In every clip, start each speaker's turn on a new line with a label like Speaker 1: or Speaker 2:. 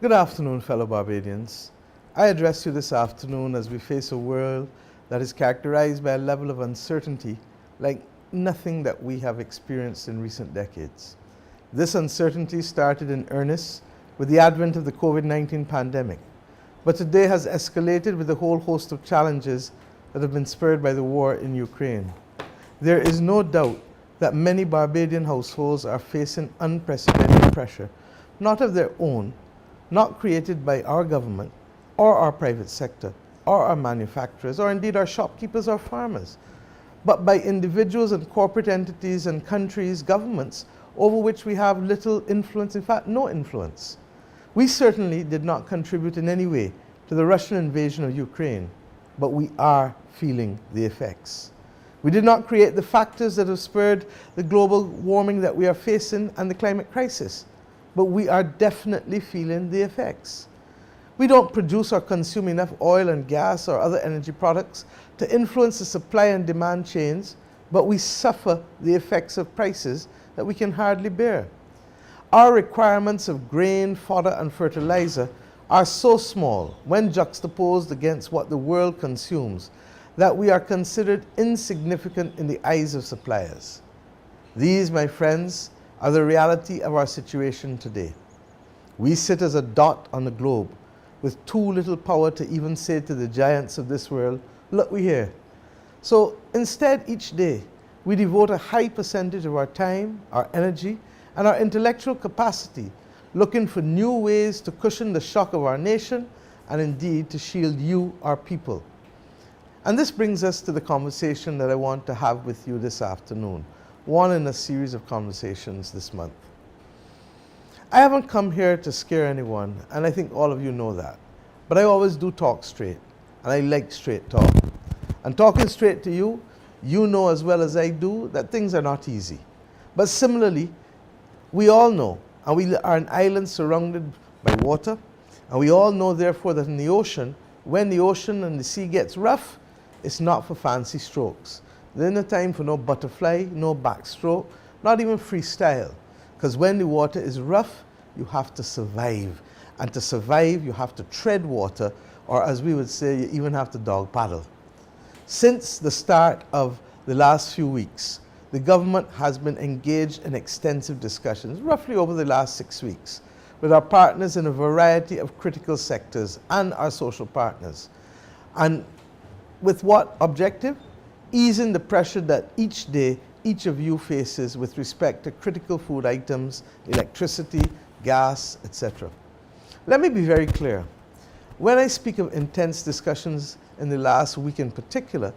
Speaker 1: Good afternoon, fellow Barbadians. I address you this afternoon as we face a world that is characterized by a level of uncertainty like nothing that we have experienced in recent decades. This uncertainty started in earnest with the advent of the COVID-19 pandemic, but today has escalated with a whole host of challenges that have been spurred by the war in Ukraine. There is no doubt that many Barbadian households are facing unprecedented pressure, not of their own, not created by our government or our private sector or our manufacturers or indeed our shopkeepers or farmers, but by individuals and corporate entities and countries, governments, over which we have little influence, in fact no influence. We certainly did not contribute in any way to the Russian invasion of Ukraine, but we are feeling the effects. We did not create the factors that have spurred the global warming that we are facing and the climate crisis, but we are definitely feeling the effects. We don't produce or consume enough oil and gas or other energy products to influence the supply and demand chains, but we suffer the effects of prices that we can hardly bear. Our requirements of grain, fodder, and fertilizer are so small when juxtaposed against what the world consumes that we are considered insignificant in the eyes of suppliers. These, my friends, are the reality of our situation today. We sit as a dot on the globe with too little power to even say to the giants of this world, look, we're here. So instead, each day, we devote a high percentage of our time, our energy, and our intellectual capacity looking for new ways to cushion the shock of our nation and indeed to shield you, our people. And this brings us to the conversation that I want to have with you this afternoon, one in a series of conversations this month. I haven't come here to scare anyone, and I think all of you know that. But I always do talk straight, and I like straight talk. And talking straight to you, you know as well as I do that things are not easy. But similarly, we all know, and we are an island surrounded by water, and we all know therefore that in the ocean, when the ocean and the sea gets rough, it's not for fancy strokes. There's no time for no butterfly, no backstroke, not even freestyle. Because when the water is rough, you have to survive. And to survive, you have to tread water, or as we would say, you even have to dog paddle. Since the start of the last few weeks, the government has been engaged in extensive discussions, roughly over the last 6 weeks, with our partners in a variety of critical sectors and our social partners. And with what objective? Easing the pressure that each day each of you faces with respect to critical food items, electricity, gas, etc. Let me be very clear. When I speak of intense discussions in the last week in particular,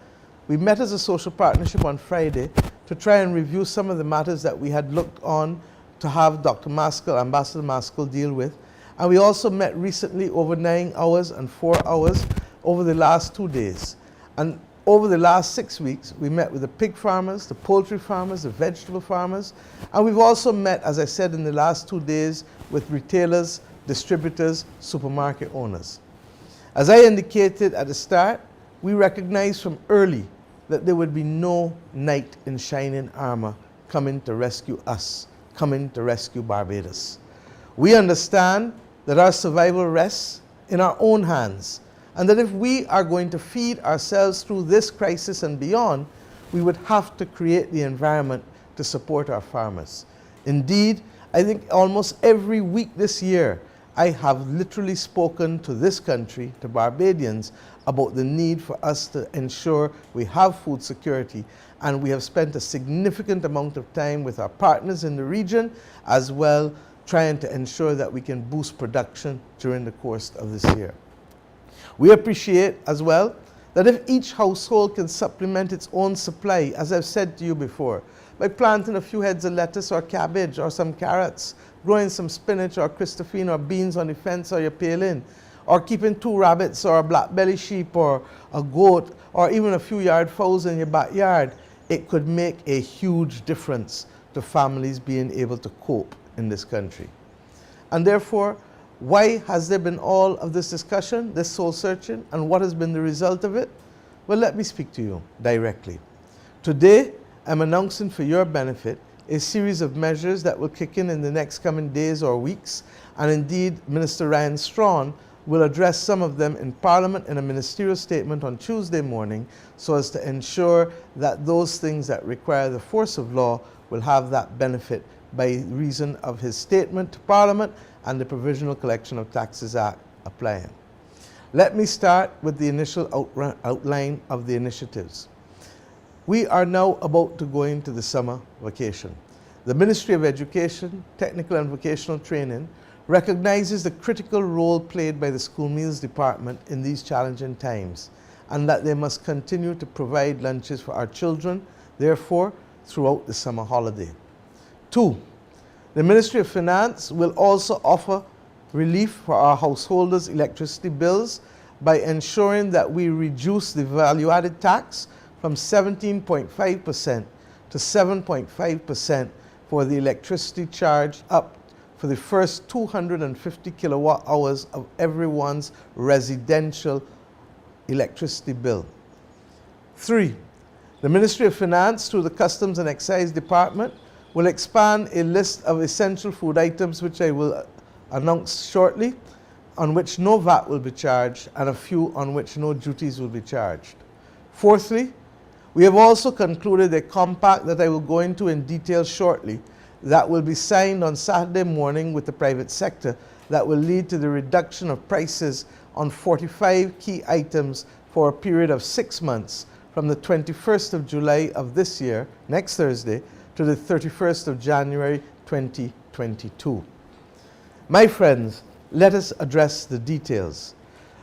Speaker 1: we met as a social partnership on Friday to try and review some of the matters that we had looked on to have Dr. Maskell, Ambassador Maskell, deal with. And we also met recently over 9 hours and 4 hours over the last 2 days. And over the last 6 weeks, we met with the pig farmers, the poultry farmers, the vegetable farmers, and we've also met, as I said, in the last 2 days with retailers, distributors, supermarket owners. As I indicated at the start, we recognized from early that there would be no knight in shining armor coming to rescue us, coming to rescue Barbados. We understand that our survival rests in our own hands, and that if we are going to feed ourselves through this crisis and beyond, we would have to create the environment to support our farmers. Indeed, I think almost every week this year, I have literally spoken to this country, to Barbadians, about the need for us to ensure we have food security. And we have spent a significant amount of time with our partners in the region, as well trying to ensure that we can boost production during the course of this year. We appreciate as well that if each household can supplement its own supply, as I've said to you before, by planting a few heads of lettuce or cabbage or some carrots, growing some spinach or Christophine or beans on the fence or your pale-in, or keeping 2 rabbits or a black belly sheep or a goat or even a few yard fowls in your backyard, it could make a huge difference to families being able to cope in this country. And therefore, why has there been all of this discussion, this soul searching, and what has been the result of it? Well, let me speak to you directly. Today, I'm announcing for your benefit a series of measures that will kick in the next coming days or weeks, and indeed Minister Ryan Strawn will address some of them in Parliament in a ministerial statement on Tuesday morning, so as to ensure that those things that require the force of law will have that benefit by reason of his statement to Parliament and the Provisional Collection of Taxes Act applying. Let me start with the initial outline of the initiatives. We are now about to go into the summer vacation. The Ministry of Education, Technical and Vocational Training recognizes the critical role played by the School Meals Department in these challenging times, and that they must continue to provide lunches for our children, therefore, throughout the summer holiday. 2. The Ministry of Finance will also offer relief for our householders' electricity bills by ensuring that we reduce the value-added tax from 17.5% to 7.5% for the electricity charge up for the first 250 kilowatt hours of everyone's residential electricity bill. 3. The Ministry of Finance, through the Customs and Excise Department, will expand a list of essential food items, which I will announce shortly, on which no VAT will be charged, and a few on which no duties will be charged. Fourthly, we have also concluded a compact that I will go into in detail shortly that will be signed on Saturday morning with the private sector that will lead to the reduction of prices on 45 key items for a period of 6 months from the 21st of July of this year, next Thursday, to the 31st of January 2022. My friends, let us address the details.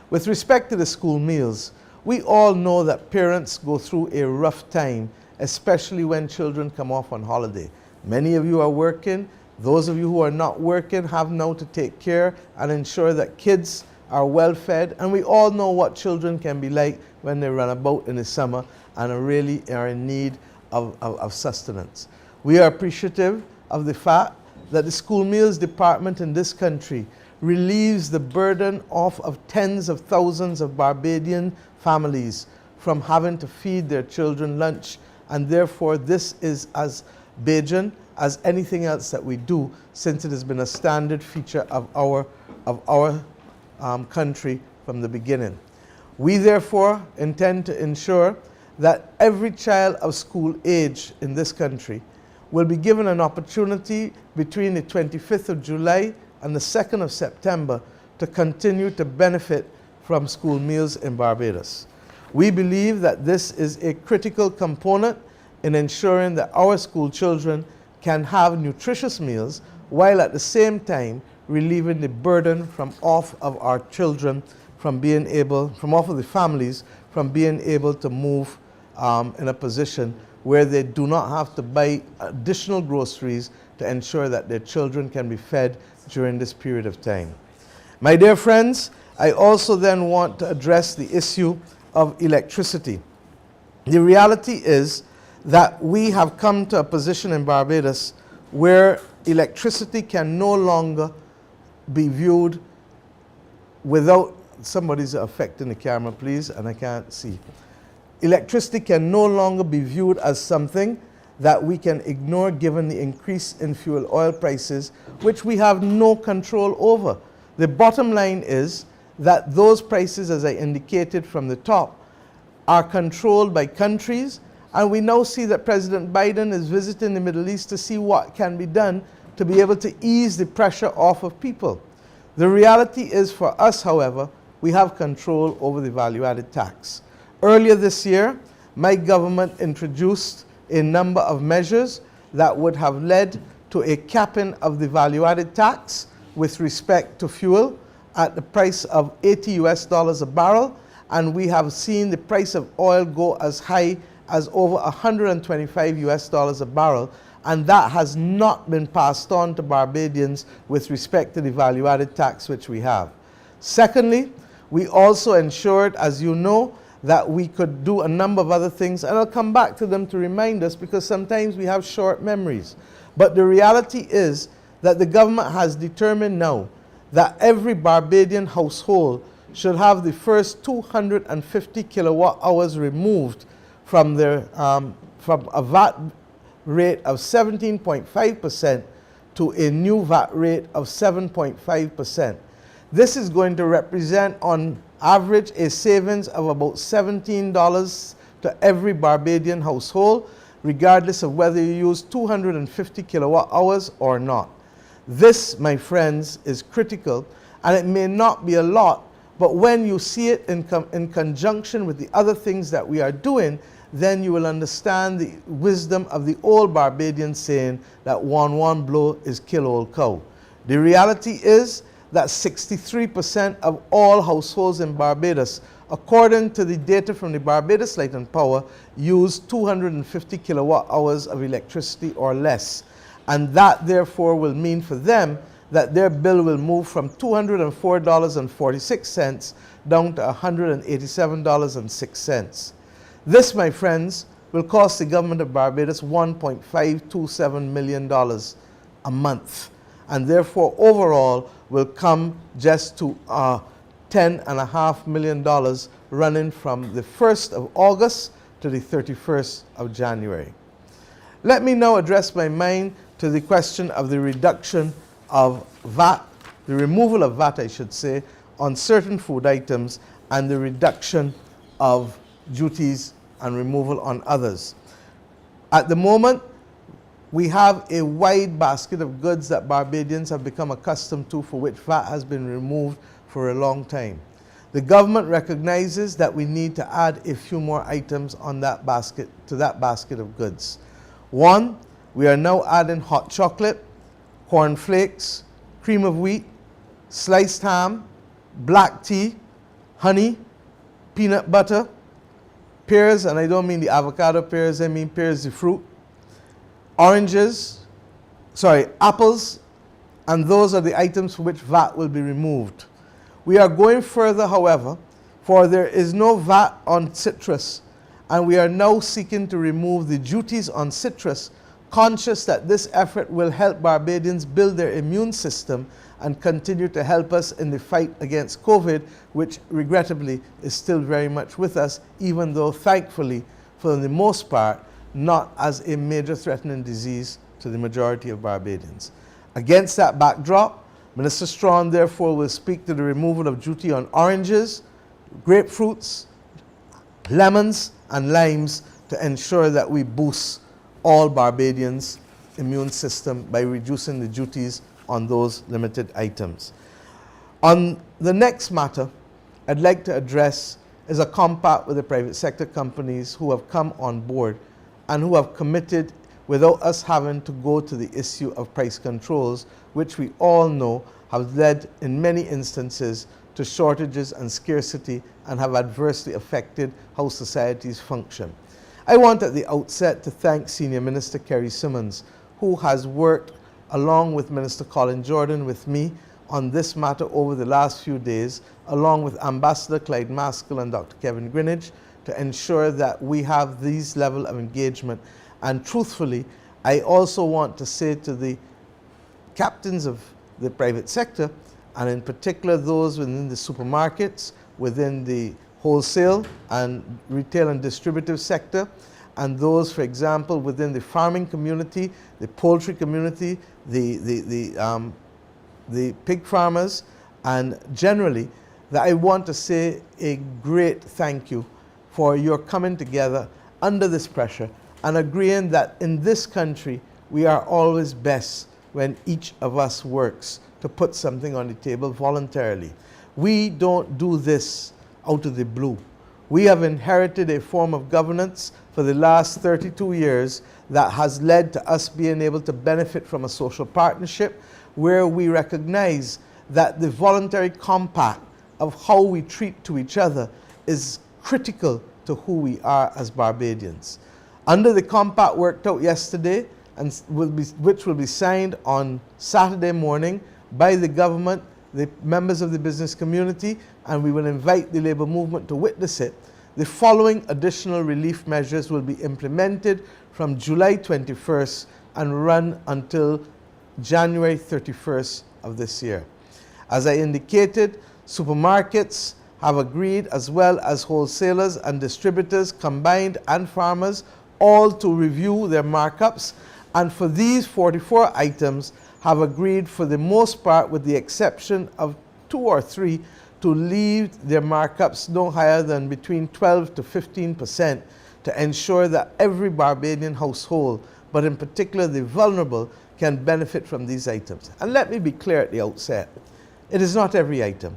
Speaker 1: With respect to the school meals, we all know that parents go through a rough time, especially when children come off on holiday. Many of you are working. Those of you who are not working have now to take care and ensure that kids are well fed, and we all know what children can be like when they run about in the summer and really are in need of sustenance. We are appreciative of the fact that the School Meals Department in this country relieves the burden off of tens of thousands of Barbadian families from having to feed their children lunch, and therefore this is as Bajan as anything else that we do, since it has been a standard feature of our country from the beginning. We therefore intend to ensure that every child of school age in this country will be given an opportunity between the 25th of July and the 2nd of September to continue to benefit from school meals in Barbados. We believe that this is a critical component in ensuring that our school children can have nutritious meals while at the same time relieving the burden from off of our children from off of the families from being able to move in a position where they do not have to buy additional groceries to ensure that their children can be fed during this period of time. My dear friends, I also then want to address the issue of electricity. The reality is that we have come to a position in Barbados where electricity can no longer be viewed without, somebody's affecting the camera please, and I can't see. Electricity can no longer be viewed as something that we can ignore given the increase in fuel oil prices, which we have no control over. The bottom line is that those prices, as I indicated from the top, are controlled by countries, and we now see that President Biden is visiting the Middle East to see what can be done to be able to ease the pressure off of people. The reality is for us, however, we have control over the value-added tax. Earlier this year, my government introduced a number of measures that would have led to a capping of the value-added tax with respect to fuel at the price of $80 a barrel, and we have seen the price of oil go as high as over $125 a barrel, and that has not been passed on to Barbadians with respect to the value-added tax which we have. Secondly, we also ensured, as you know, that we could do a number of other things, and I'll come back to them to remind us because sometimes we have short memories. But the reality is that the government has determined now that every Barbadian household should have the first 250 kilowatt hours removed from their from a VAT rate of 17.5% to a new VAT rate of 7.5%. This is going to represent on average a savings of about $17 to every Barbadian household, regardless of whether you use 250 kilowatt hours or not. This, my friends, is critical, and it may not be a lot, but when you see it in conjunction with the other things that we are doing, then you will understand the wisdom of the old Barbadian saying that one blow is kill old cow. The reality is that 63% of all households in Barbados, according to the data from the Barbados Light and Power, use 250 kilowatt hours of electricity or less. And that therefore will mean for them that their bill will move from $204.46 down to $187.06. This, my friends, will cost the government of Barbados $1.527 million a month, and therefore overall will come just to $10.5 million running from the 1st of August to the 31st of January. Let me now address my mind to the question of the reduction of VAT, the removal of VAT, I should say, on certain food items, and the reduction of duties and removal on others. At the moment, we have a wide basket of goods that Barbadians have become accustomed to, for which VAT has been removed for a long time. The government recognizes that we need to add a few more items on that basket, to that basket of goods. One, we are now adding hot chocolate, corn flakes, cream of wheat, sliced ham, black tea, honey, peanut butter, pears, and I don't mean the avocado pears, I mean pears the fruit, apples, and those are the items for which VAT will be removed. We are going further, however, for there is no VAT on citrus, and we are now seeking to remove the duties on citrus, conscious that this effort will help Barbadians build their immune system and continue to help us in the fight against COVID, which regrettably is still very much with us, even though thankfully, for the most part, not as a major threatening disease to the majority of Barbadians. Against that backdrop, Minister Strawn therefore will speak to the removal of duty on oranges, grapefruits, lemons, and limes to ensure that we boost all Barbadians' immune system by reducing the duties on those limited items. On the next matter I'd like to address is a compact with the private sector companies who have come on board and who have committed without us having to go to the issue of price controls, which we all know have led in many instances to shortages and scarcity and have adversely affected how societies function. I want at the outset to thank Senior Minister Kerry Simmons, who has worked along with Minister Colin Jordan with me on this matter over the last few days, along with Ambassador Clyde Maskell and Dr. Kevin Greenidge, to ensure that we have these level of engagement. And truthfully, I also want to say to the captains of the private sector, and in particular those within the supermarkets, within the wholesale and retail and distributive sector, and those, for example, within the farming community, the poultry community, the pig farmers, and generally, that I want to say a great thank you for your coming together under this pressure and agreeing that in this country we are always best when each of us works to put something on the table voluntarily. We don't do this out of the blue. We have inherited a form of governance for the last 32 years that has led to us being able to benefit from a social partnership where we recognize that the voluntary compact of how we treat to each other is critical to who we are as Barbadians. Under the compact worked out yesterday, and which will be signed on Saturday morning by the government, the members of the business community, and we will invite the labour movement to witness it, the following additional relief measures will be implemented from July 21st and run until January 31st of this year. As I indicated, supermarkets have agreed, as well as wholesalers and distributors combined and farmers, all to review their markups, and for these 44 items have agreed, for the most part, with the exception of 2 or 3, to leave their markups no higher than between 12 to 15% to ensure that every Barbadian household, but in particular the vulnerable, can benefit from these items. And let me be clear at the outset, it is not every item,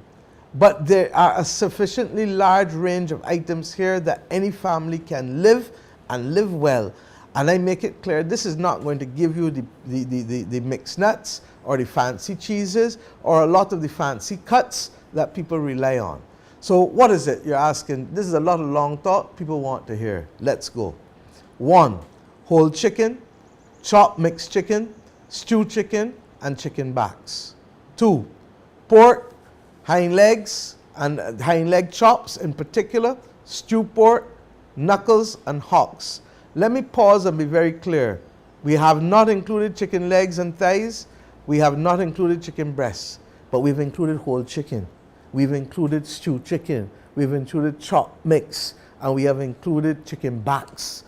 Speaker 1: but there are a sufficiently large range of items here that any family can live and live well. And I make it clear, this is not going to give you the mixed nuts or the fancy cheeses or a lot of the fancy cuts that people rely on. So what is it you're asking? This is a lot of long talk people want to hear. Let's go. 1, whole chicken, chopped mixed chicken, stewed chicken, and chicken backs. 2, pork, hind legs, and hind leg chops in particular, stewed pork, knuckles, and hocks. Let me pause and be very clear. We have not included chicken legs and thighs. We have not included chicken breasts, but we've included whole chicken. We've included stewed chicken. We've included chopped mix, and we have included chicken backs.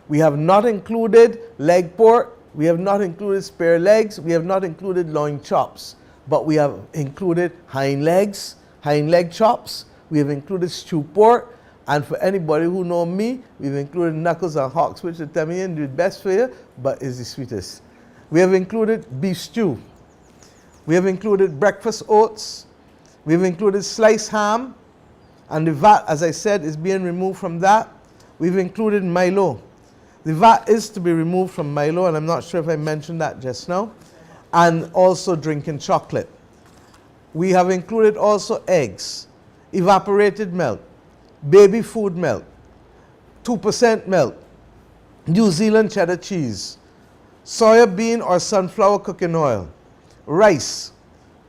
Speaker 1: We have not included leg pork. We have not included spare legs. We have not included loin chops, but we have included hind legs, hind leg chops. We have included stewed pork. And for anybody who know me, we've included knuckles and hocks, which the Tamian do best for you, but is the sweetest. We have included beef stew. We have included breakfast oats. We've included sliced ham, and the VAT, as I said, is being removed from that. We've included Milo. The VAT is to be removed from Milo, and I'm not sure if I mentioned that just now. And also drinking chocolate. We have included also eggs, evaporated milk, baby food milk, 2% milk, New Zealand cheddar cheese, soya bean or sunflower cooking oil, rice,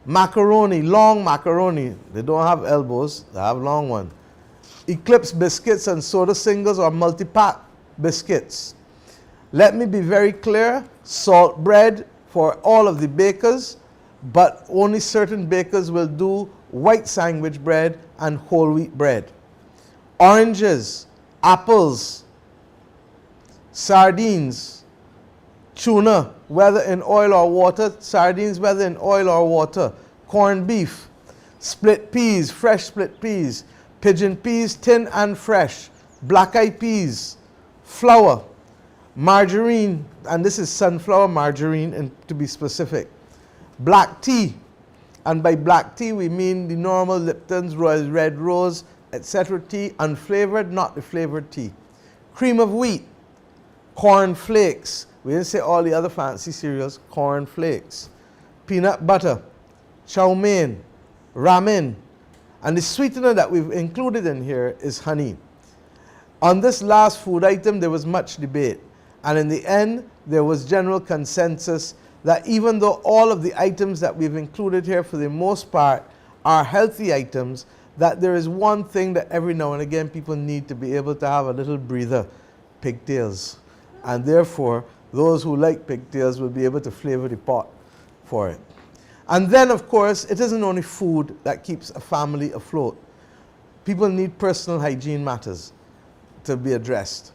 Speaker 1: macaroni, long macaroni. They don't have elbows, they have long one. Eclipse biscuits and soda singles or multi-pack biscuits. Let me be very clear, salt bread for all of the bakers, but only certain bakers will do white sandwich bread and whole wheat bread. Oranges, apples, sardines, tuna, whether in oil or water, sardines, whether in oil or water, corned beef, split peas, fresh split peas, pigeon peas, tin and fresh, black-eyed peas, flour, margarine, and this is sunflower margarine to be specific, black tea, and by black tea we mean the normal Lipton's, Royal Red Rose, etc. tea, unflavored, not the flavored tea, cream of wheat, corn flakes, we didn't say all the other fancy cereals, corn flakes, peanut butter, chow mein, ramen, and the sweetener that we've included in here is honey. On this last food item there was much debate, and in the end there was general consensus that even though all of the items that we've included here for the most part are healthy items, that there is one thing that every now and again people need to be able to have a little breather, pigtails. And therefore, those who like pigtails will be able to flavor the pot for it. And then, of course, it isn't only food that keeps a family afloat. People need personal hygiene matters to be addressed.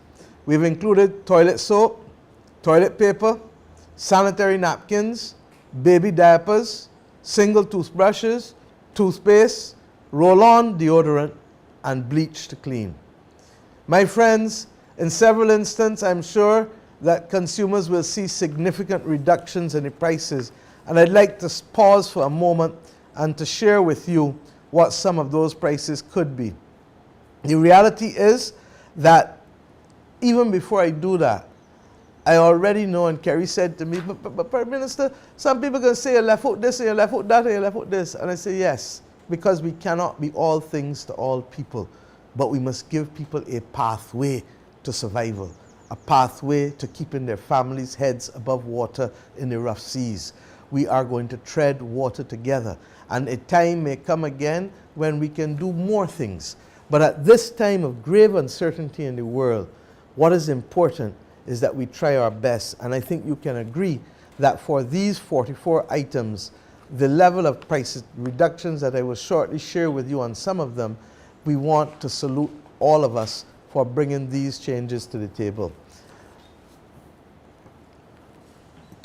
Speaker 1: We've included toilet soap, toilet paper, sanitary napkins, baby diapers, single toothbrushes, toothpaste, roll-on deodorant, and bleach to clean. My friends, in several instances, I'm sure that consumers will see significant reductions in the prices, and I'd like to pause for a moment and to share with you what some of those prices could be. The reality is that even before I do that, I already know, and Kerry said to me, but Prime Minister, some people are going to say you left out this, and you left out that, and you left out this. And I say yes, because we cannot be all things to all people, but we must give people a pathway to survival, a pathway to keeping their families' heads above water in the rough seas. We are going to tread water together, and a time may come again when we can do more things. But at this time of grave uncertainty in the world, what is important is that we try our best. And I think you can agree that for these 44 items, the level of price reductions that I will shortly share with you on some of them, we want to salute all of us for bringing these changes to the table.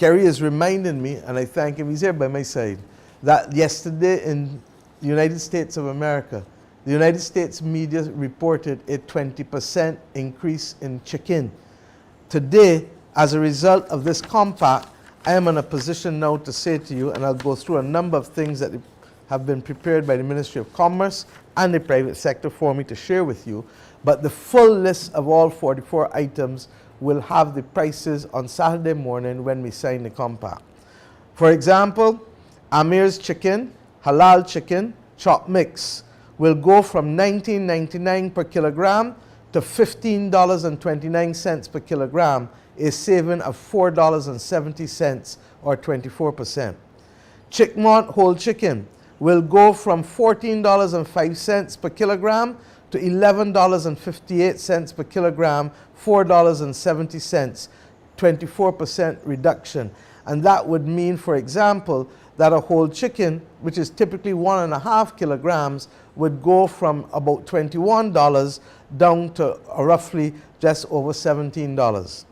Speaker 1: Kerry is reminding me, and I thank him, he's here by my side, that yesterday in the United States of America, the United States media reported a 20% increase in chicken. Today, as a result of this compact, I am in a position now to say to you, and I'll go through a number of things that have been prepared by the Ministry of Commerce and the private sector for me to share with you, but the full list of all 44 items will have the prices on Saturday morning when we sign the compact. For example, Amir's chicken, halal chicken, chopped mix, will go from $19.99 per kilogram to $15.29 per kilogram, a saving of $4.70 or 24%. Chickmont whole chicken will go from $14.05 per kilogram to $11.58 per kilogram, $4.70, 24% reduction. And that would mean, for example, that a whole chicken, which is typically 1.5 kilograms, would go from about $21 down to roughly just over $17.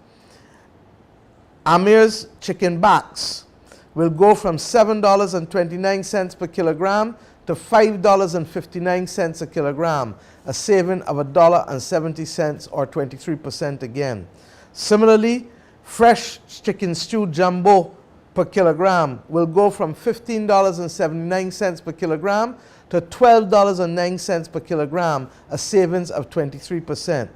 Speaker 1: Amir's chicken backs will go from $7.29 per kilogram to $5.59 a kilogram, a saving of $1.70 or 23% again. Similarly, fresh chicken stew jumbo per kilogram will go from $15.79 per kilogram to $12.09 per kilogram, a savings of 23%.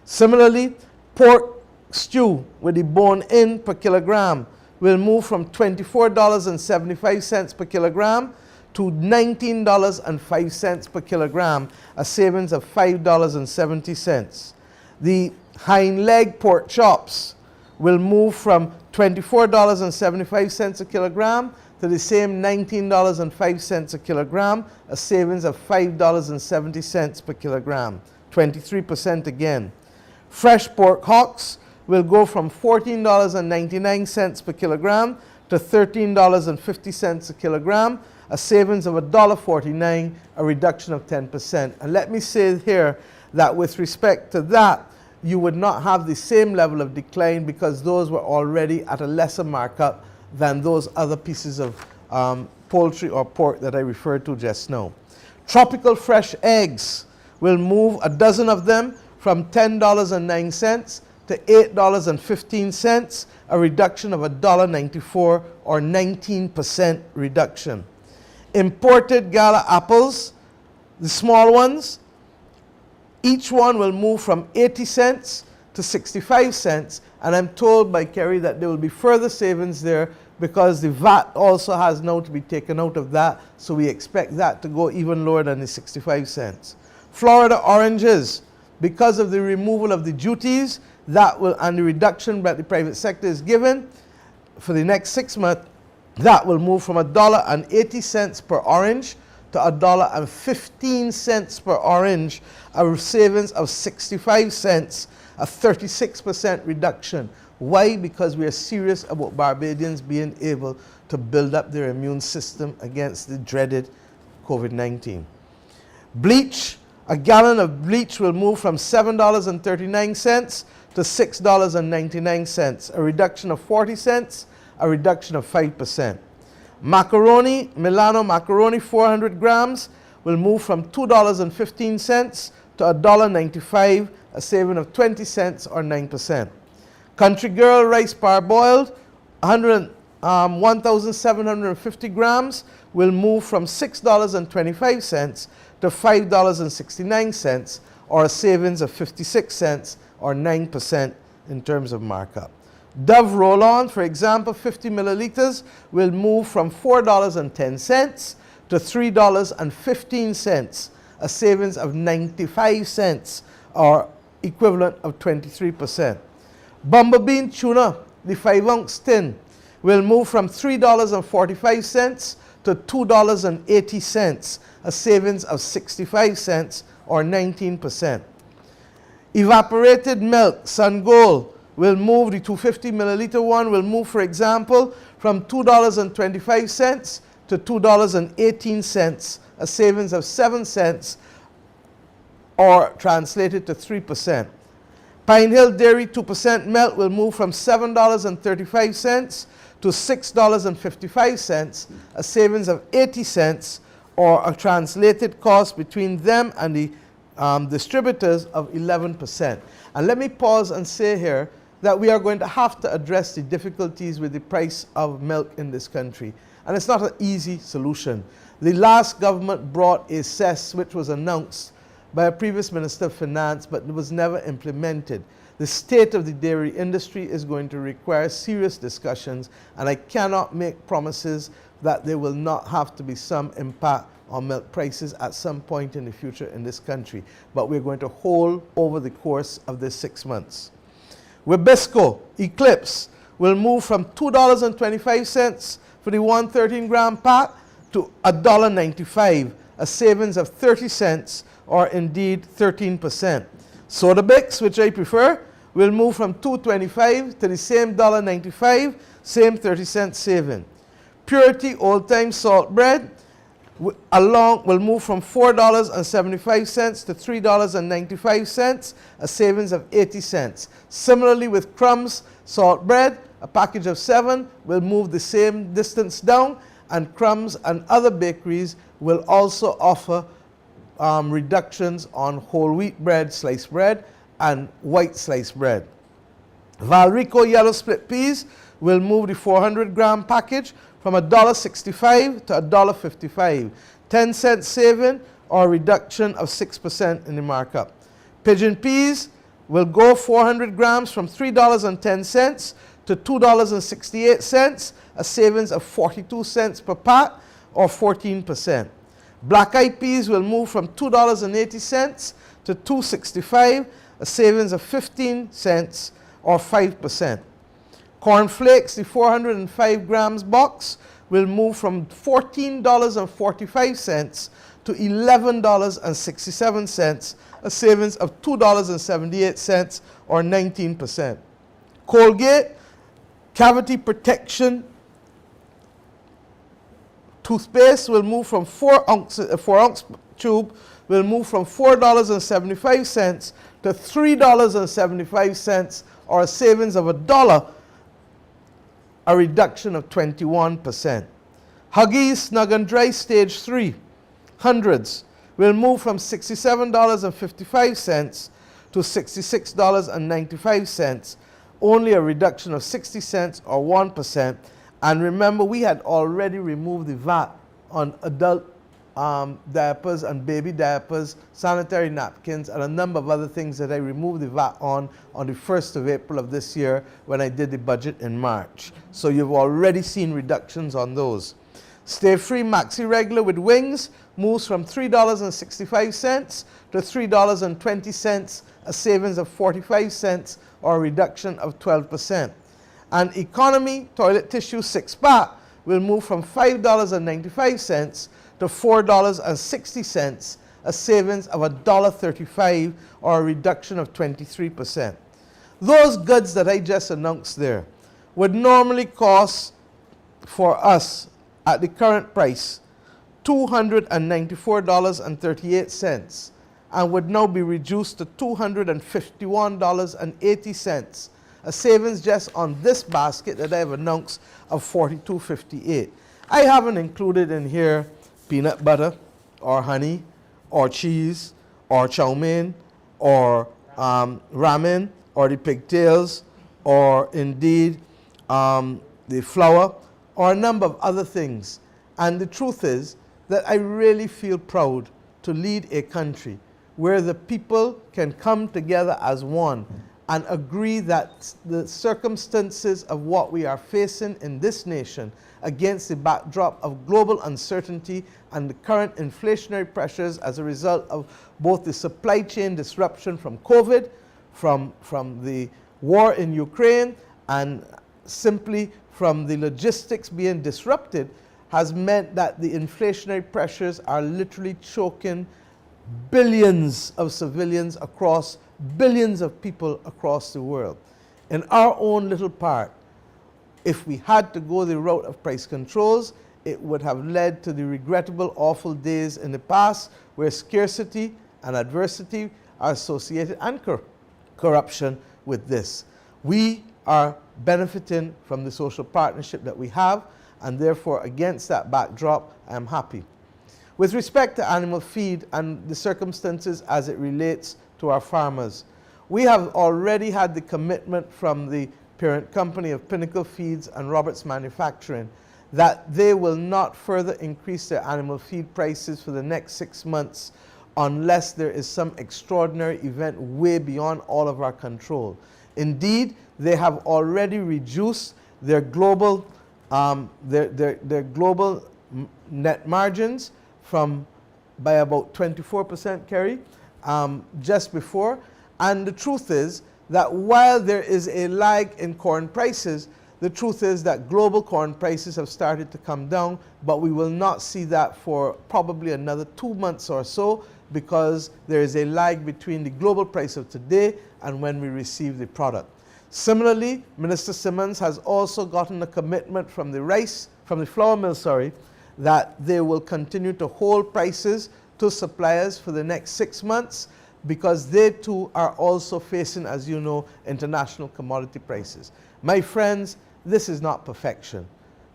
Speaker 1: Similarly, pork stew with the bone in per kilogram will move from $24.75 per kilogram to $19.05 per kilogram, a savings of $5.70. The hind leg pork chops will move from $24.75 a kilogram to the same $19.05 a kilogram, a savings of $5.70 per kilogram, 23% again. Fresh pork hocks will go from $14.99 per kilogram to $13.50 a kilogram, a savings of $1.49, a reduction of 10%. And let me say here that with respect to that, you would not have the same level of decline because those were already at a lesser markup than those other pieces of poultry or pork that I referred to just now. Tropical fresh eggs will move a dozen of them from $10.09 to $8.15, a reduction of $1.94 or 19% reduction. Imported gala apples, the small ones, each one will move from 80 cents to 65 cents, and I'm told by Kerry that there will be further savings there because the VAT also has now to be taken out of that, so we expect that to go even lower than the 65 cents. Florida oranges, because of the removal of the duties that will and the reduction that the private sector is given for the next 6 months, that will move from $1.80 per orange to $1.15 per orange, a savings of 65 cents, a 36% reduction. Why? Because we are serious about Barbadians being able to build up their immune system against the dreaded COVID-19. Bleach, a gallon of bleach will move from $7.39 to $6.99, a reduction of 40 cents, a reduction of 5%. Macaroni, Milano macaroni 400 grams will move from $2.15 to $1.95, a saving of 20 cents or 9%. Country Girl rice parboiled 1,750 grams will move from $6.25 to $5.69, or a savings of 56 cents or 9% in terms of markup. Dove roll-on, for example, 50 milliliters will move from $4.10 to $3.15, a savings of 95 cents or equivalent of 23%. Bumblebee tuna, the 5-ounce tin, will move from $3.45 to $2.80, a savings of 65 cents or 19%. Evaporated milk, Sun Gold, will move, the 250 milliliter one will move, for example, from $2.25 to $2.18, a savings of 7 cents or translated to 3%. Pine Hill Dairy 2% milk will move from $7.35 to $6.55, a savings of 80 cents, or a translated cost between them and the distributors of 11%. And let me pause and say here that we are going to have to address the difficulties with the price of milk in this country. And it's not an easy solution. The last government brought a cess which was announced by a previous Minister of Finance, but it was never implemented. The state of the dairy industry is going to require serious discussions, and I cannot make promises that there will not have to be some impact on milk prices at some point in the future in this country. But we're going to hold over the course of this 6 months. Wabisco Eclipse will move from $2.25 for the 113 gram pack to $1.95, a savings of 30 cents, or indeed 13%. Soda Bix, which I prefer, will move from $2.25 to the same $1.95, same 30-cent saving. Purity Old Time Salt Bread will move from $4.75 to $3.95, a savings of 80 cents. Similarly with Crumbs Salt Bread, a package of 7 will move the same distance down, and Crumbs and other bakeries will also offer reductions on whole wheat bread, sliced bread, and white sliced bread. Valrico Yellow Split Peas will move the 400 gram package from $1.65 to $1.55, 10-cent saving or reduction of 6% in the markup. Pigeon peas will go 400 grams from $3.10 to $2.68, a savings of 42 cents per pack, or 14%. Black eyed peas will move from $2.80 to $2.65, a savings of 15 cents, or 5%. Corn flakes, the 405 grams box, will move from $14.45 to $11.67, a savings of $2.78, or 19%. Colgate Cavity Protection toothpaste will move from 4-ounce tube will move from $4.75 to $3.75, or a savings of $1, a reduction of 21%. Huggies Snug and Dry Stage 3 hundreds will move from $67.55 to $66.95, only a reduction of 60 cents, or 1%. And remember, we had already removed the VAT on adult diapers and baby diapers, sanitary napkins, and a number of other things that I removed the VAT on the 1st of April of this year when I did the budget in March. So you've already seen reductions on those. Stay Free Maxi Regular with wings moves from $3.65 to $3.20, a savings of 45 cents, or a reduction of 12%. And Economy Toilet Tissue 6-pack will move from $5.95 to $4.60, a savings of $1.35, or a reduction of 23%. Those goods that I just announced there would normally cost for us at the current price $294.38, and would now be reduced to $251.80, a savings just on this basket that I have announced of $42.58. I haven't included in here peanut butter, or honey, or cheese, or chow mein, or ramen, or the pigtails, or indeed the flour, or a number of other things. And the truth is that I really feel proud to lead a country where the people can come together as one and agree that the circumstances of what we are facing in this nation against the backdrop of global uncertainty and the current inflationary pressures as a result of both the supply chain disruption from COVID, from the war in Ukraine, and simply from the logistics being disrupted, has meant that the inflationary pressures are literally choking billions of civilians across billions of people across the world. In our own little part, if we had to go the route of price controls, it would have led to the regrettable, awful days in the past where scarcity and adversity are associated, and corruption with this. We are benefiting from the social partnership that we have, and therefore against that backdrop, I am happy. With respect to animal feed and the circumstances as it relates to our farmers, we have already had the commitment from the parent company of Pinnacle Feeds and Roberts Manufacturing that they will not further increase their animal feed prices for the next 6 months unless there is some extraordinary event way beyond all of our control. Indeed, they have already reduced their global net margins by about 24%, Kerry, just before. And the truth is that while there is a lag in corn prices, the truth is that global corn prices have started to come down, but we will not see that for probably another 2 months or so, because there is a lag between the global price of today and when we receive the product. Similarly, Minister Simmons has also gotten a commitment from the flour mill, that they will continue to hold prices to suppliers for the next 6 months, because they too are also facing, as you know, international commodity prices. My friends, this is not perfection,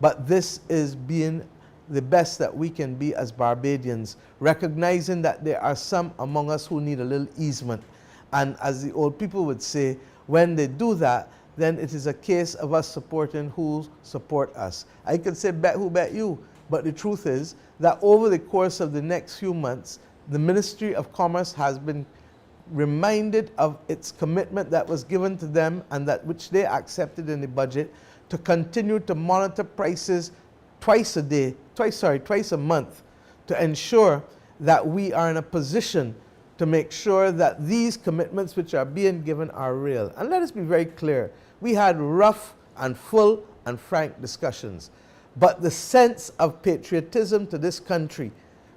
Speaker 1: but this is being the best that we can be as Barbadians, recognizing that there are some among us who need a little easement. And as the old people would say, when they do that, then it is a case of us supporting who support us. I could say bet who bet you, but the truth is that over the course of the next few months, the Ministry of Commerce has been reminded of its commitment that was given to them and that which they accepted in the budget to continue to monitor prices twice a month to ensure that we are in a position to make sure that these commitments which are being given are real. And let us be very clear, we had rough and full and frank discussions, but the sense of patriotism to this country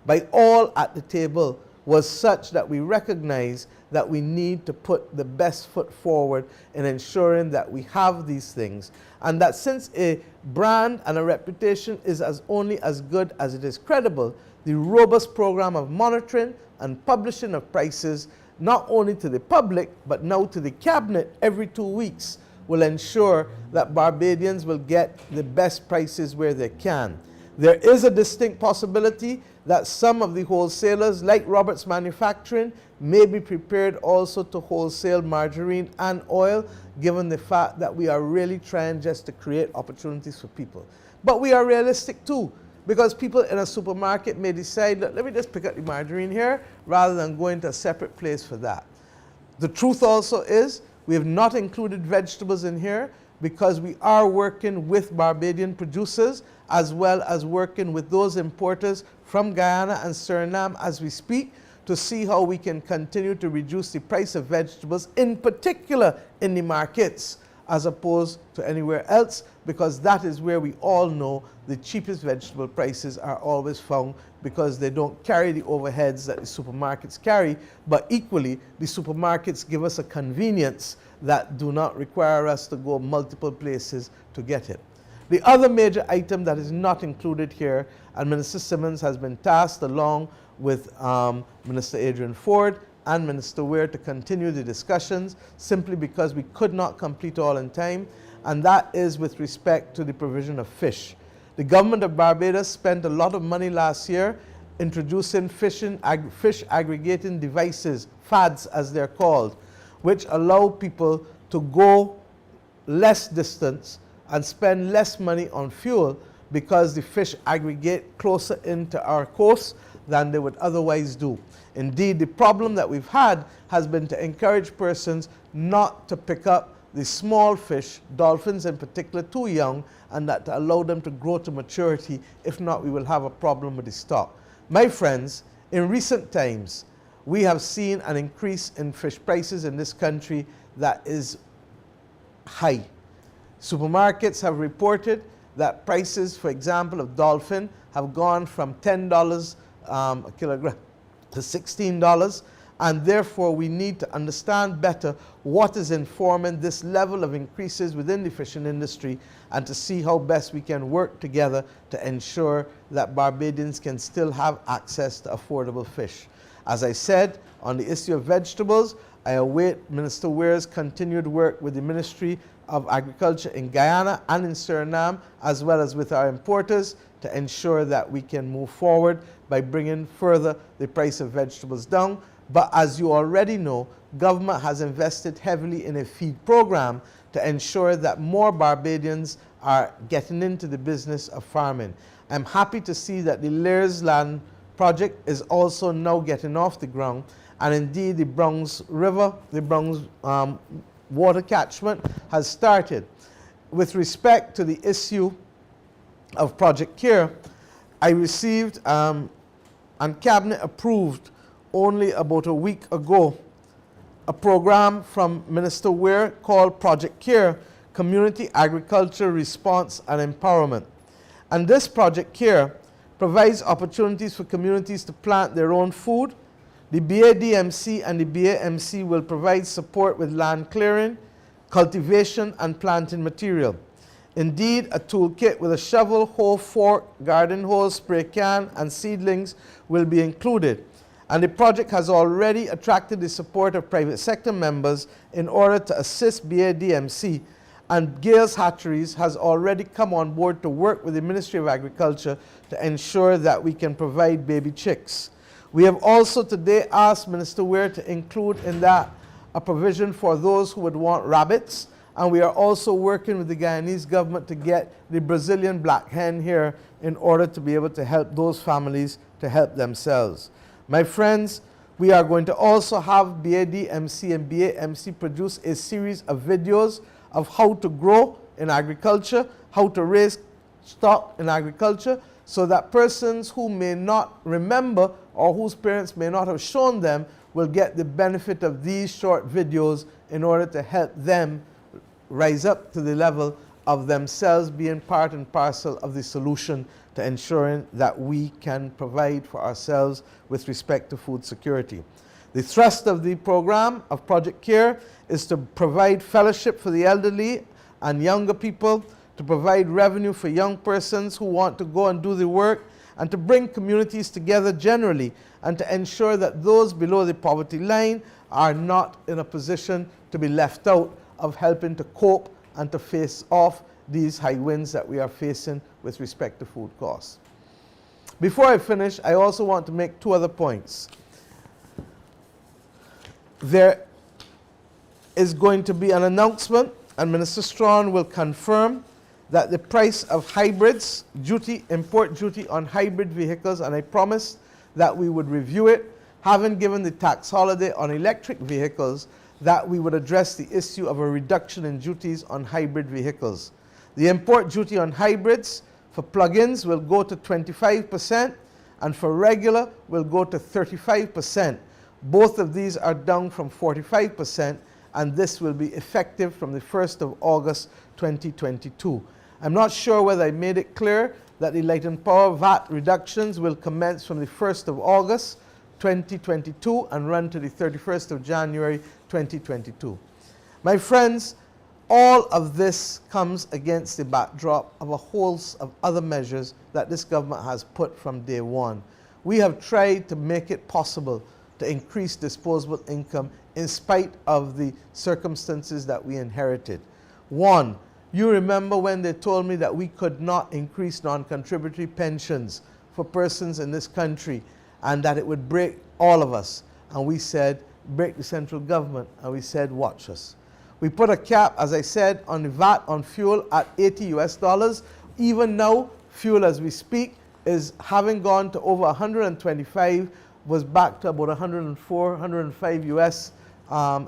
Speaker 1: by all at the table was such that we recognize that we need to put the best foot forward in ensuring that we have these things, and that since a brand and a reputation is only as good as it is credible, the robust program of monitoring and publishing of prices, not only to the public but now to the cabinet every 2 weeks, will ensure that Barbadians will get the best prices where they can. There is a distinct possibility that some of the wholesalers, like Roberts Manufacturing, may be prepared also to wholesale margarine and oil, given the fact that we are really trying just to create opportunities for people. But we are realistic too, because people in a supermarket may decide, let me just pick up the margarine here, rather than going to a separate place for that. The truth also is, we have not included vegetables in here because we are working with Barbadian producers as well as working with those importers from Guyana and Suriname as we speak, to see how we can continue to reduce the price of vegetables, in particular in the markets, as opposed to anywhere else, because that is where we all know the cheapest vegetable prices are always found, because they don't carry the overheads that the supermarkets carry, but equally the supermarkets give us a convenience that do not require us to go multiple places to get it. The other major item that is not included here, and Minister Simmons has been tasked along with Minister Adrian Ford and Minister Weir to continue the discussions, simply because we could not complete all in time, and that is with respect to the provision of fish. The government of Barbados spent a lot of money last year introducing fish aggregating devices, FADs as they're called, which allow people to go less distance and spend less money on fuel, because the fish aggregate closer into our coast than they would otherwise do. Indeed, the problem that we've had has been to encourage persons not to pick up the small fish, dolphins in particular, too young, and that to allow them to grow to maturity. If not, we will have a problem with the stock. My friends, in recent times, we have seen an increase in fish prices in this country that is high. Supermarkets have reported that prices, for example, of dolphin have gone from $10 a kilogram to $16, and therefore we need to understand better what is informing this level of increases within the fishing industry, and to see how best we can work together to ensure that Barbadians can still have access to affordable fish. As I said, on the issue of vegetables, I await Minister Ware's continued work with the Ministry of Agriculture in Guyana and in Suriname, as well as with our importers, to ensure that we can move forward by bringing further the price of vegetables down. But as you already know, government has invested heavily in a feed program to ensure that more Barbadians are getting into the business of farming. I'm happy to see that the Lairs Land project is also now getting off the ground, and indeed the Bronx River, the Bronx water catchment has started. With respect to the issue of Project CARE, I received and Cabinet approved only about a week ago a program from Minister Ware called Project CARE, Community Agriculture Response and Empowerment. And this Project CARE provides opportunities for communities to plant their own food. The BADMC and the BAMC will provide support with land clearing, cultivation, and planting material. Indeed, a toolkit with a shovel, hoe, fork, garden hose, spray can, and seedlings will be included. And the project has already attracted the support of private sector members in order to assist BADMC. And Gales Hatcheries has already come on board to work with the Ministry of Agriculture to ensure that we can provide baby chicks. We have also today asked Minister Ware to include in that a provision for those who would want rabbits, and we are also working with the Guyanese government to get the Brazilian black hen here in order to be able to help those families to help themselves. My friends, we are going to also have BADMC and BAMC produce a series of videos of how to grow in agriculture, how to raise stock in agriculture, so that persons who may not remember or whose parents may not have shown them will get the benefit of these short videos in order to help them rise up to the level of themselves being part and parcel of the solution to ensuring that we can provide for ourselves with respect to food security. The thrust of the program of Project CARE is to provide fellowship for the elderly and younger people, to provide revenue for young persons who want to go and do the work, and to bring communities together generally, and to ensure that those below the poverty line are not in a position to be left out of helping to cope and to face off these high winds that we are facing with respect to food costs. Before I finish, I also want to make two other points. There is going to be an announcement, and Minister Strawn will confirm that the price of hybrids, import duty on hybrid vehicles, and I promised that we would review it, having given the tax holiday on electric vehicles, that we would address the issue of a reduction in duties on hybrid vehicles. The import duty on hybrids for plug-ins will go to 25%, and for regular will go to 35%. Both of these are down from 45%, and this will be effective from the 1st of August 2022. I'm not sure whether I made it clear that the Light and Power VAT reductions will commence from the 1st of August 2022 and run to the 31st of January 2022. My friends, all of this comes against the backdrop of a host of other measures that this government has put from day one. We have tried to make it possible to increase disposable income in spite of the circumstances that we inherited. One, you remember when they told me that we could not increase non-contributory pensions for persons in this country and that it would break all of us. And we said, break the central government. And we said, watch us. We put a cap, as I said, on the VAT on fuel at $80. Even now, fuel as we speak is having gone to over 125, was back to about 104, 105 US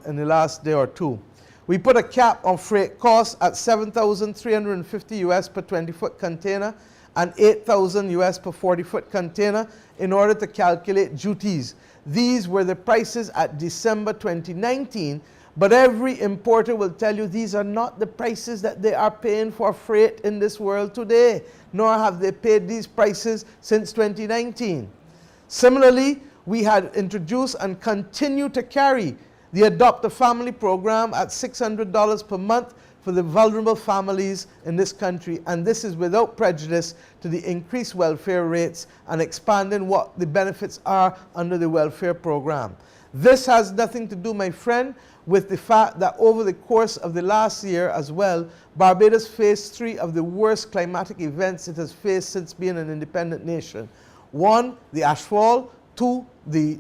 Speaker 1: in the last day or two. We put a cap on freight costs at 7,350 US per 20-foot container and 8,000 US per 40-foot container in order to calculate duties. These were the prices at December 2019, but every importer will tell you these are not the prices that they are paying for freight in this world today, nor have they paid these prices since 2019. Similarly, we had introduced and continue to carry the Adopt a Family program at $600 per month for the vulnerable families in this country, and this is without prejudice to the increased welfare rates and expanding what the benefits are under the welfare program. This has nothing to do, my friend, with the fact that over the course of the last year as well, Barbados faced 3 of the worst climatic events it has faced since being an independent nation. 1, the ashfall; 2, the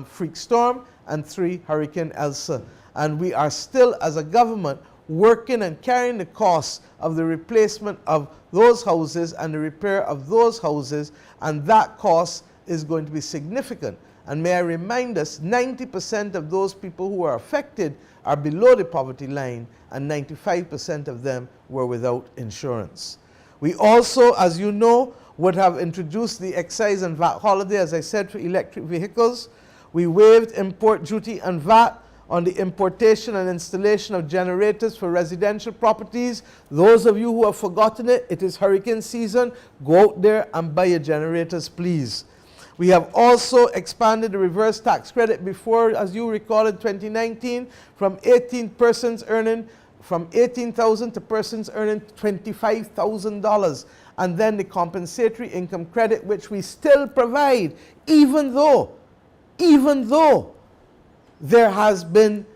Speaker 1: freak storm; and 3, Hurricane Elsa. And we are still, as a government, working and carrying the costs of the replacement of those houses and the repair of those houses, and that cost is going to be significant. And may I remind us, 90% of those people who are affected are below the poverty line, and 95% of them were without insurance. We also, as you know, would have introduced the excise and VAT holiday, as I said, for electric vehicles. We waived import duty and VAT on the importation and installation of generators for residential properties. Those of you who have forgotten it, it is hurricane season. Go out there and buy your generators, please. We have also expanded the reverse tax credit before, as you recall, in 2019, from 18 persons earning from $18,000 to persons earning $25,000. And then the compensatory income credit, which we still provide, even though there has been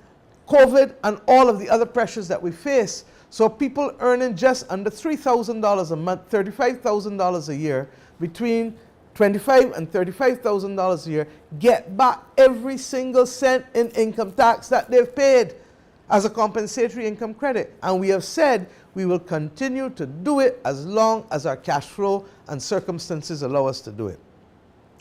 Speaker 1: COVID and all of the other pressures that we face. So people earning just under $3,000 a month, $35,000 a year, between $25,000 and $35,000 a year, get back every single cent in income tax that they've paid as a compensatory income credit. And we have said we will continue to do it as long as our cash flow and circumstances allow us to do it.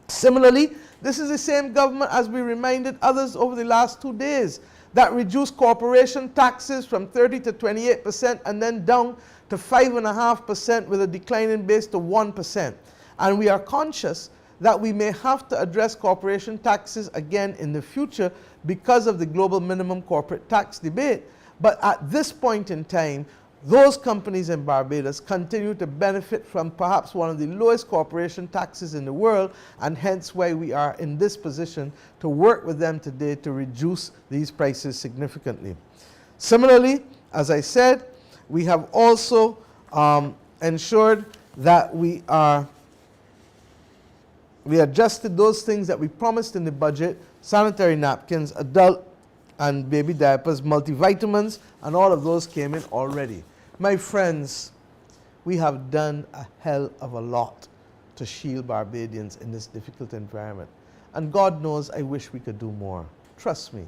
Speaker 1: Similarly, this is the same government, as we reminded others over the last 2 days, that reduced corporation taxes from 30 to 28% and then down to 5.5% with a declining base to 1%. And we are conscious that we may have to address corporation taxes again in the future because of the global minimum corporate tax debate. But at this point in time, those companies in Barbados continue to benefit from perhaps one of the lowest corporation taxes in the world, and hence why we are in this position to work with them today to reduce these prices significantly. Similarly, as I said, we have also ensured that we adjusted those things that we promised in the budget: sanitary napkins, adult and baby diapers, multivitamins, and all of those came in already. My friends, we have done a hell of a lot to shield Barbadians in this difficult environment. And God knows I wish we could do more. Trust me.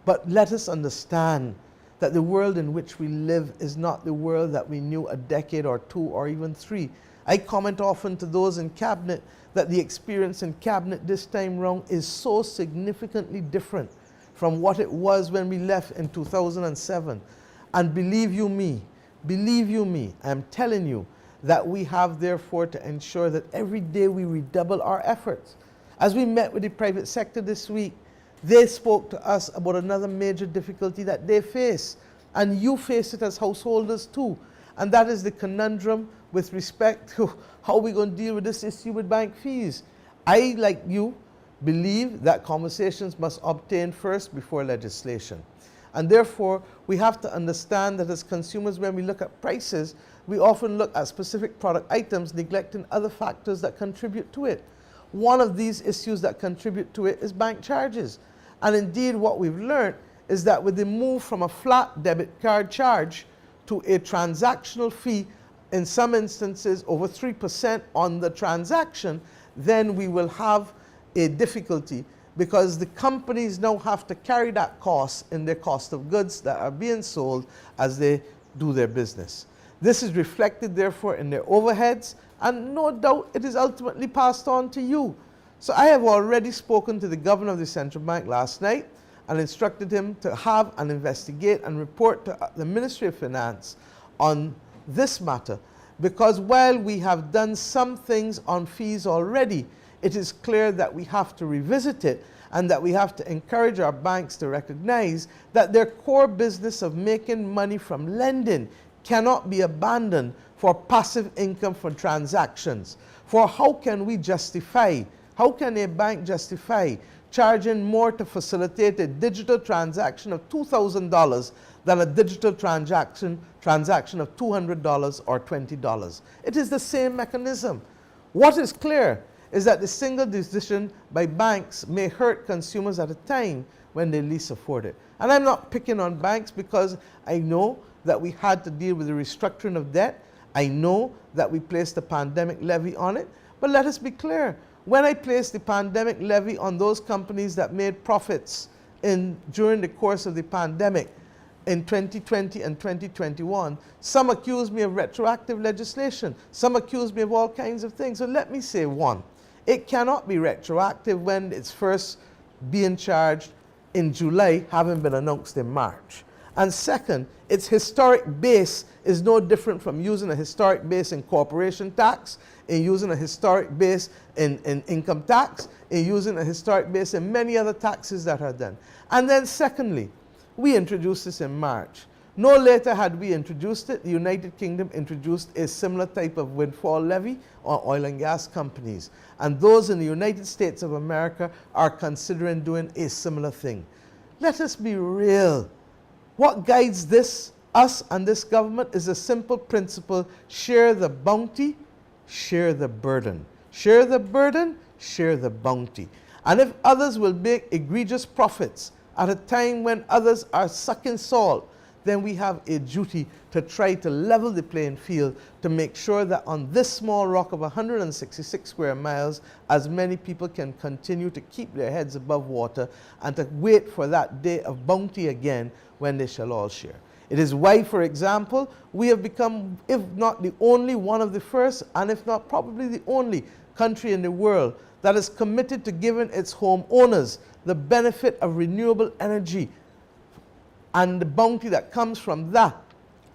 Speaker 1: But let us understand that the world in which we live is not the world that we knew a decade or 2 or even 3. I comment often to those in cabinet that the experience in cabinet this time round is so significantly different from what it was when we left in 2007. And believe you me, I'm telling you that we have therefore to ensure that every day we redouble our efforts. As we met with the private sector this week, they spoke to us about another major difficulty that they face, and you face it as householders too, and that is the conundrum with respect to how we're going to deal with this issue with bank fees. I, like you, believe that conversations must obtain first before legislation. And therefore, we have to understand that as consumers, when we look at prices, we often look at specific product items, neglecting other factors that contribute to it. One of these issues that contribute to it is bank charges. And indeed, what we've learned is that with the move from a flat debit card charge to a transactional fee, in some instances over 3% on the transaction, then we will have a difficulty, because the companies now have to carry that cost in their cost of goods that are being sold as they do their business. This is reflected therefore in their overheads, and no doubt it is ultimately passed on to you. So I have already spoken to the governor of the central bank last night and instructed him to have and investigate and report to the Ministry of Finance on this matter, because while we have done some things on fees already, it is clear that we have to revisit it, and that we have to encourage our banks to recognize that their core business of making money from lending cannot be abandoned for passive income from transactions. For how can a bank justify charging more to facilitate a digital transaction of $2,000 than a digital transaction of $200 or $20. It is the same mechanism. What is clear is that the single decision by banks may hurt consumers at a time when they least afford it. And I'm not picking on banks because I know that we had to deal with the restructuring of debt. I know that we placed the pandemic levy on it. But let us be clear. When I placed the pandemic levy on those companies that made profits during the course of the pandemic in 2020 and 2021, some accused me of retroactive legislation. Some accused me of all kinds of things. So let me say one, it cannot be retroactive when it's first being charged in July, having been announced in March. And second, its historic base is no different from using a historic base in corporation tax, in using a historic base in income tax, in using a historic base in many other taxes that are done. And then secondly, we introduced this in March. No later had we introduced it, the United Kingdom introduced a similar type of windfall levy on oil and gas companies. And those in the United States of America are considering doing a similar thing. Let us be real. What guides us and this government is a simple principle: share the bounty, share the burden. Share the burden, share the bounty. And if others will make egregious profits at a time when others are sucking salt, then we have a duty to try to level the playing field to make sure that on this small rock of 166 square miles, as many people can continue to keep their heads above water and to wait for that day of bounty again when they shall all share. It is why, for example, we have become, if not the only, one of the first, and if not probably the only country in the world that is committed to giving its homeowners the benefit of renewable energy and the bounty that comes from that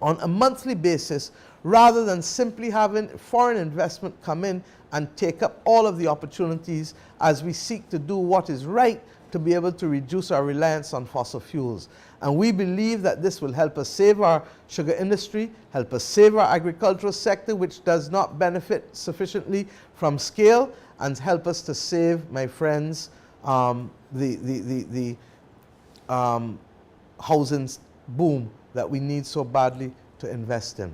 Speaker 1: on a monthly basis, rather than simply having foreign investment come in and take up all of the opportunities as we seek to do what is right to be able to reduce our reliance on fossil fuels. And we believe that this will help us save our sugar industry, help us save our agricultural sector, which does not benefit sufficiently from scale, and help us to save, my friends, the housing boom that we need so badly to invest in.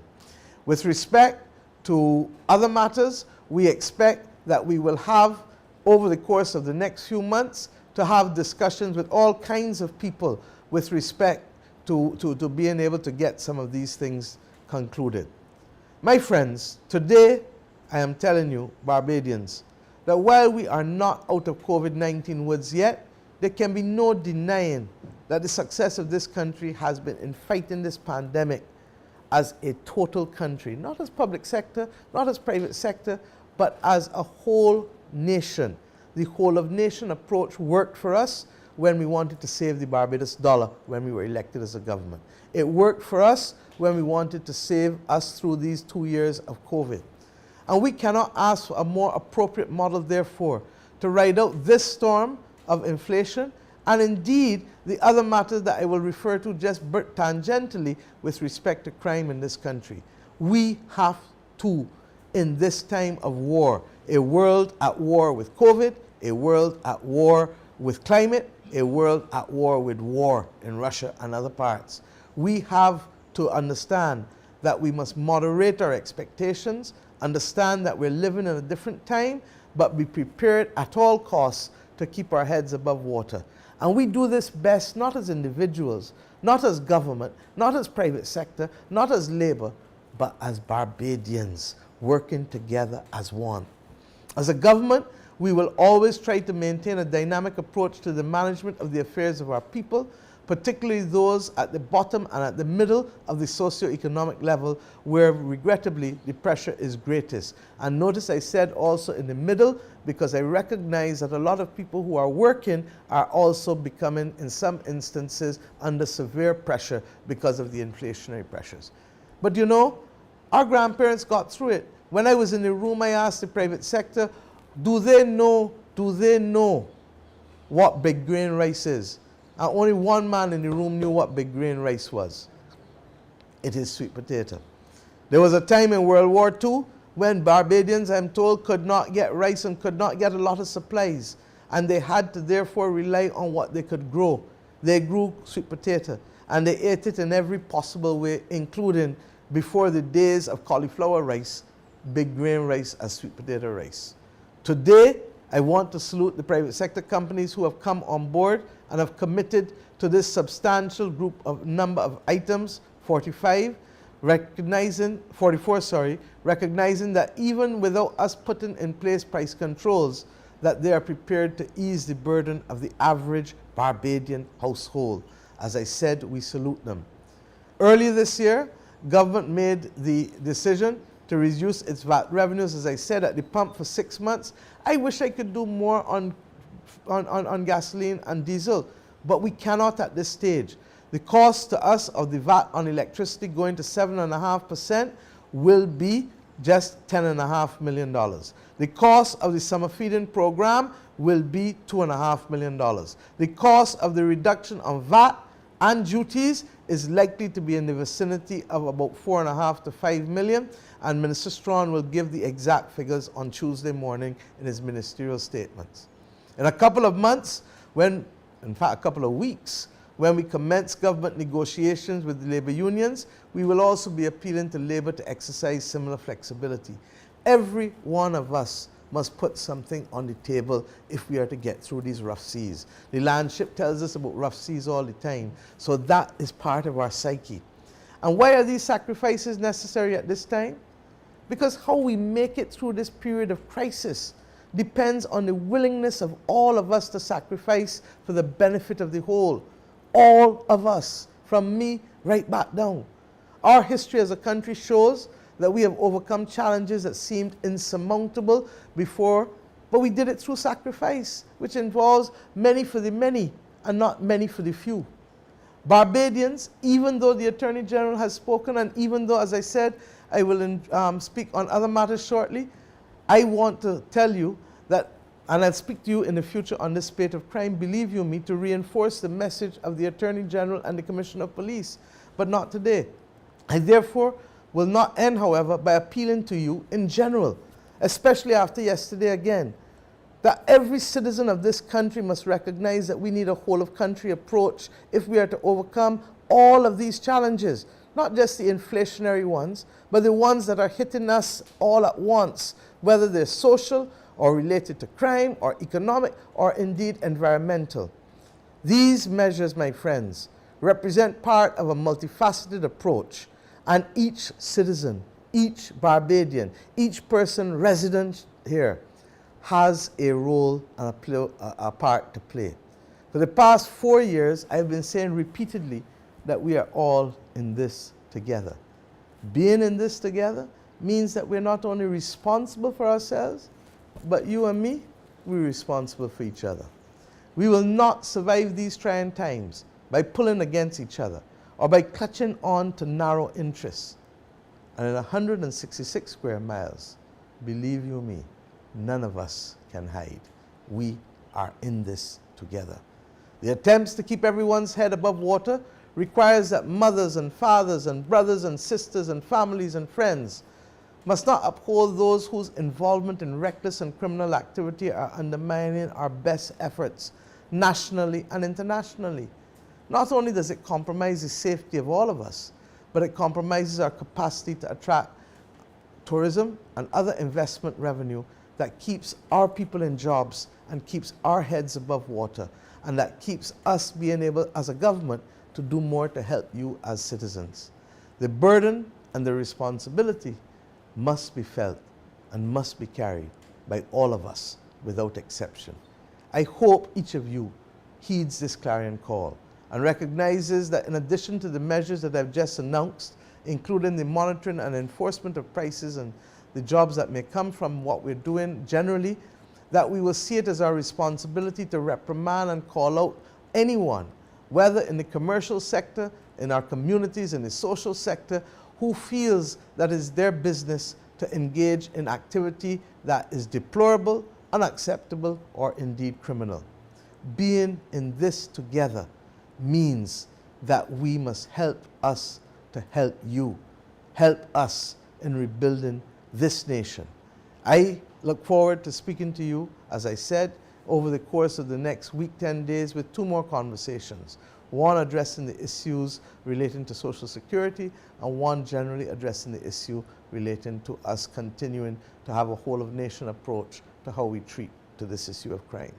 Speaker 1: With respect to other matters, we expect that we will have, over the course of the next few months, to have discussions with all kinds of people with respect to being able to get some of these things concluded. My friends, today I am telling you, Barbadians, that while we are not out of COVID-19 woods yet, there can be no denying that the success of this country has been in fighting this pandemic as a total country, not as public sector, not as private sector, but as a whole nation. The whole of nation approach worked for us when we wanted to save the Barbados dollar when we were elected as a government. It worked for us when we wanted to save us through these 2 years of COVID. And we cannot ask for a more appropriate model, therefore, to ride out this storm of inflation and indeed the other matters that I will refer to just tangentially with respect to crime in this country. We have to, in this time of war, a world at war with COVID, a world at war with climate, a world at war with war in Russia and other parts. We have to understand that we must moderate our expectations, understand that we're living in a different time, but be prepared at all costs to keep our heads above water. And we do this best not as individuals, not as government, not as private sector, not as labor, but as Barbadians working together as one. As a government, we will always try to maintain a dynamic approach to the management of the affairs of our people, particularly those at the bottom and at the middle of the socio-economic level where regrettably the pressure is greatest. And notice I said also in the middle because I recognize that a lot of people who are working are also becoming in some instances under severe pressure because of the inflationary pressures. But you know, our grandparents got through it. When I was in the room, I asked the private sector, do they know what big grain rice is? And only one man in the room knew what big grain rice was. It is sweet potato. There was a time in World War II when Barbadians, I'm told, could not get rice and could not get a lot of supplies. and they had to therefore rely on what they could grow. They grew sweet potato, and they ate it in every possible way, including before the days of cauliflower rice, big grain rice as sweet potato rice. Today, I want to salute the private sector companies who have come on board and have committed to this substantial number of items, 44, recognizing that even without us putting in place price controls, that they are prepared to ease the burden of the average Barbadian household. As I said, we salute them. Earlier this year, government made the decision to reduce its VAT revenues, as I said, at the pump for 6 months. I wish I could do more on gasoline and diesel, but we cannot at this stage. The cost to us of the VAT on electricity going to 7.5% will be just $10.5 million. The cost of the summer feeding program will be $2.5 million. The cost of the reduction of VAT and duties is likely to be in the vicinity of about $4.5 to $5 million, and Minister Strawn will give the exact figures on Tuesday morning in his ministerial statements. In a couple of months, in fact a couple of weeks, when we commence government negotiations with the labor unions, we will also be appealing to labor to exercise similar flexibility. Every one of us must put something on the table if we are to get through these rough seas. The landship tells us about rough seas all the time, so that is part of our psyche. And why are these sacrifices necessary at this time? Because how we make it through this period of crisis depends on the willingness of all of us to sacrifice for the benefit of the whole. All of us, from me right back down. Our history as a country shows that we have overcome challenges that seemed insurmountable before, but we did it through sacrifice, which involves many for the many and not many for the few. Barbadians, even though the Attorney General has spoken, and even though, as I said, I will speak on other matters shortly, I want to tell you that, and I'll speak to you in the future on this spate of crime, believe you me, to reinforce the message of the Attorney General and the Commissioner of Police, but not today. I therefore will not end, however, by appealing to you in general, especially after yesterday again, that every citizen of this country must recognize that we need a whole-of-country approach if we are to overcome all of these challenges, not just the inflationary ones, but the ones that are hitting us all at once, whether they're social or related to crime or economic or indeed environmental. These measures, my friends, represent part of a multifaceted approach, and each citizen, each Barbadian, each person resident here has a role and a part to play. For the past 4 years, I've been saying repeatedly that we are all in this together. Being in this together means that we're not only responsible for ourselves, but you and me, we're responsible for each other. We will not survive these trying times by pulling against each other or by clutching on to narrow interests. And in 166 square miles, believe you me, none of us can hide. We are in this together. The attempts to keep everyone's head above water requires that mothers and fathers and brothers and sisters and families and friends must not uphold those whose involvement in reckless and criminal activity are undermining our best efforts nationally and internationally. Not only does it compromise the safety of all of us, but it compromises our capacity to attract tourism and other investment revenue that keeps our people in jobs and keeps our heads above water, and that keeps us being able as a government to do more to help you as citizens. The burden and the responsibility must be felt and must be carried by all of us without exception. I hope each of you heeds this clarion call and recognizes that in addition to the measures that I've just announced, including the monitoring and enforcement of prices and the jobs that may come from what we're doing generally, that we will see it as our responsibility to reprimand and call out anyone, whether in the commercial sector, in our communities, in the social sector, who feels that it's their business to engage in activity that is deplorable, unacceptable, or indeed criminal. Being in this together means that we must help us to help you, help us in rebuilding this nation. I look forward to speaking to you, as I said, over the course of the next week, 10 days, with 2 more conversations. One addressing the issues relating to Social Security, and one generally addressing the issue relating to us continuing to have a whole-of-nation approach to how we treat to this issue of crime.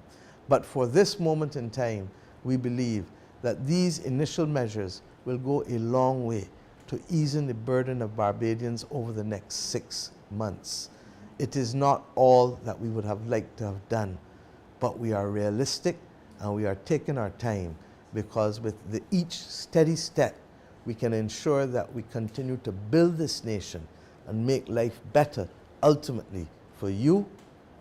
Speaker 1: But for this moment in time, we believe that these initial measures will go a long way to easing the burden of Barbadians over the next 6 months. It is not all that we would have liked to have done, but we are realistic and we are taking our time, because with each steady step, we can ensure that we continue to build this nation and make life better ultimately for you,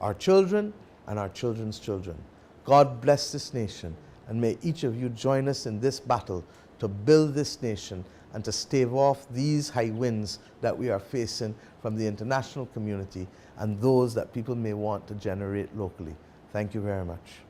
Speaker 1: our children, and our children's children. God bless this nation, and may each of you join us in this battle to build this nation and to stave off these high winds that we are facing from the international community and those that people may want to generate locally. Thank you very much.